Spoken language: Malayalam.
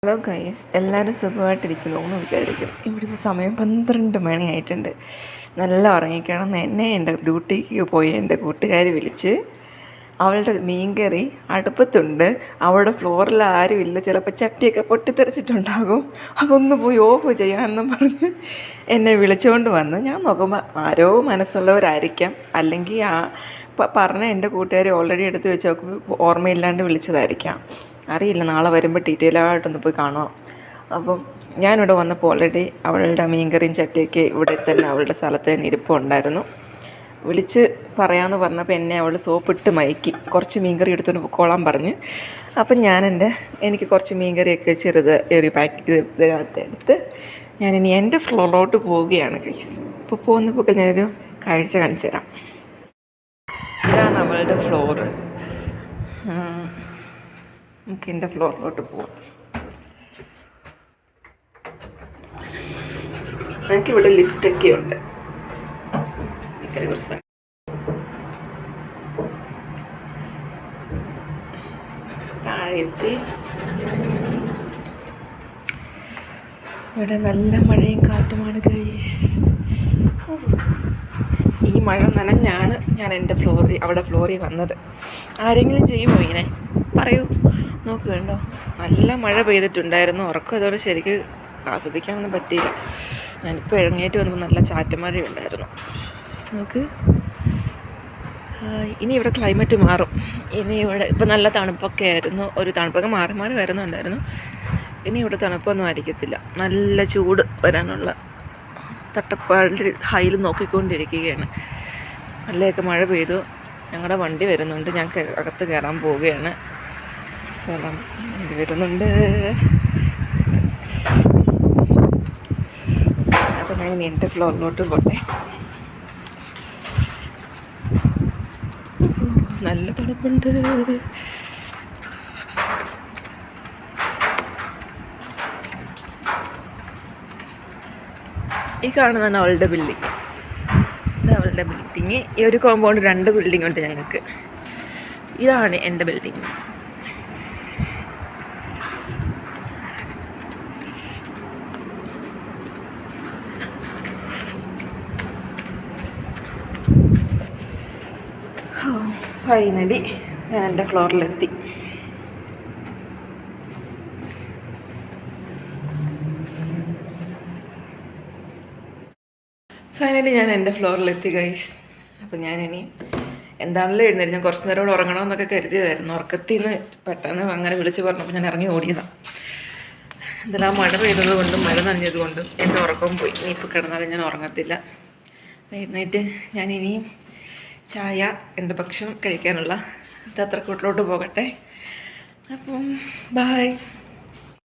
ഹലോ ഗൈസ്, എല്ലാവരും സുഖമായിട്ടിരിക്കുന്നു എന്ന് വിചാരിക്കുന്നു. ഇവിടെ ഇപ്പോൾ സമയം 12 മണിയായിട്ടുണ്ട്. നല്ല ഉറങ്ങിക്കണം എന്നെ എൻ്റെ ഡ്യൂട്ടിക്ക് പോയി എൻ്റെ കൂട്ടുകാരി വിളിച്ച്. അവളുടെ മീൻകറി അടുപ്പത്തുണ്ട്, അവളുടെ ഫ്ലോറിൽ ആരുമില്ല, ചിലപ്പോൾ ചട്ടിയൊക്കെ പൊട്ടിത്തെറിച്ചിട്ടുണ്ടാകും, അതൊന്ന് പോയി ഓഫ് ചെയ്യാമെന്നും പറഞ്ഞ് എന്നെ വിളിച്ചുകൊണ്ട് വന്ന്. ഞാൻ നോക്കുമ്പോൾ ആരോ മനസ്സുള്ളവരായിരിക്കാം, അല്ലെങ്കിൽ പറഞ്ഞ എൻ്റെ കൂട്ടുകാരി ഓൾറെഡി എടുത്ത് വെച്ച് ഓർമ്മയില്ലാണ്ട് വിളിച്ചതായിരിക്കാം, അറിയില്ല. നാളെ വരുമ്പോൾ ഡീറ്റെയിലായിട്ടൊന്ന് പോയി കാണണം. അപ്പം ഞാനിവിടെ വന്നപ്പോൾ ഓൾറെഡി അവളുടെ മീൻകറിയും ചട്ടിയൊക്കെ ഇവിടെ തന്നെ അവളുടെ സ്ഥലത്ത് തന്നെ ഇരിപ്പുണ്ടായിരുന്നു. വിളിച്ച് പറയാമെന്ന് പറഞ്ഞപ്പോൾ എന്നെ അവൾ സോപ്പിട്ട് മയക്കി കുറച്ച് മീൻകറി എടുത്തുകൊണ്ട് പൊക്കോളാൻ പറഞ്ഞ്. അപ്പം എനിക്ക് കുറച്ച് മീൻകറിയൊക്കെ ചെറുത് ഒരു ഇതിനകത്ത് എടുത്ത് ഞാനിനി എൻ്റെ ഫ്ലോറിലോട്ട് പോവുകയാണ് ഗൈസ്. ഇപ്പോൾ പോകുന്നപ്പോൾ ഞാനൊരു കാഴ്ച കാണിച്ചു തരാം. ഇതാണ് അവളുടെ ഫ്ലോറ്. നമുക്ക് എൻ്റെ ഫ്ലോറിലോട്ട് പോവാം. എനിക്കിവിടെ ലിഫ്റ്റൊക്കെ ഉണ്ട്. താഴെത്തി. ഇവിടെ നല്ല മഴയും കാറ്റുമാണ് ഗൈസ്. ഈ മഴ നനഞ്ഞാണ് ഞാൻ എൻ്റെ അവിടെ ഫ്ലോറിൽ വന്നത്. ആരെങ്കിലും ചെയ്യുമോ ഇങ്ങനെ? പറയൂ. നോക്ക്, കണ്ടോ, നല്ല മഴ പെയ്തിട്ടുണ്ടായിരുന്നു. ഉറക്കം ഇതോടെ ശരിക്ക് ആസ്വദിക്കാനൊന്നും പറ്റിയില്ല. ഞാനിപ്പോൾ എഴുന്നേറ്റ് വന്നപ്പോൾ നല്ല ചാറ്റമഴയുണ്ടായിരുന്നു. നോക്ക്. ഇനി ഇവിടെ ക്ലൈമറ്റ് മാറും. ഇനി ഇവിടെ ഇപ്പം നല്ല തണുപ്പൊക്കെ ആയിരുന്നു, ഒരു തണുപ്പൊക്കെ മാറി മാറി വരുന്നുണ്ടായിരുന്നു. ഇനി ഇവിടെ തണുപ്പൊന്നും ആയിരിക്കത്തില്ല, നല്ല ചൂട് വരാനുള്ള തട്ടപ്പാടിൻ്റെ ഹൈയിൽ നോക്കിക്കൊണ്ടിരിക്കുകയാണ്. നല്ലതൊക്കെ മഴ പെയ്തു. ഞങ്ങളുടെ വണ്ടി വരുന്നുണ്ട്, ഞാൻ അകത്ത് കയറാൻ പോവുകയാണ്. സ്ഥലം വണ്ടി വരുന്നുണ്ട്. അപ്പം ഞാൻ ഇനി എൻ്റെ ഫ്ലോറിലോട്ട് പോട്ടെ. നല്ല തണുപ്പുണ്ട്. ഈ കാണുന്നതാണ് അവളുടെ ബിൽഡിങ്. ഇത് അവളുടെ ബിൽഡിങ്. ഈ ഒരു കോമ്പൗണ്ട് 2 ബിൽഡിംഗ് ഉണ്ട് ഞങ്ങൾക്ക്. ഇതാണ് എൻ്റെ ബിൽഡിങ്. ഫൈനലി ഞാൻ എൻ്റെ ഫ്ലോറിലെത്തി. ഗൈസ്. അപ്പോൾ ഞാനിനി എന്താണല്ലോ എഴുന്നേറ്റ്, ഞാൻ കുറച്ച് നേരം കൂടെ ഉറങ്ങണമെന്നൊക്കെ കരുതിയതായിരുന്നു. ഉറക്കത്തിൽ നിന്ന് പെട്ടെന്ന് അങ്ങനെ വിളിച്ച് പറഞ്ഞപ്പോൾ ഞാൻ ഇറങ്ങി ഓടിയതാണ്. ഇതെല്ലാം മഴ പെയ്തത് കൊണ്ടും മഴ നനഞ്ഞത് കൊണ്ടും എൻ്റെ ഉറക്കം പോയി. ഇനിയിപ്പോൾ കിടന്നാലും ഞാൻ ഉറങ്ങത്തില്ല. എഴുന്നേറ്റ് ഞാനിനിയും ചായ, എൻ്റെ ഭക്ഷണം കഴിക്കാനുള്ള തത്രക്കൂട്ടിലോട്ട് പോകട്ടെ. അപ്പം ബായ്.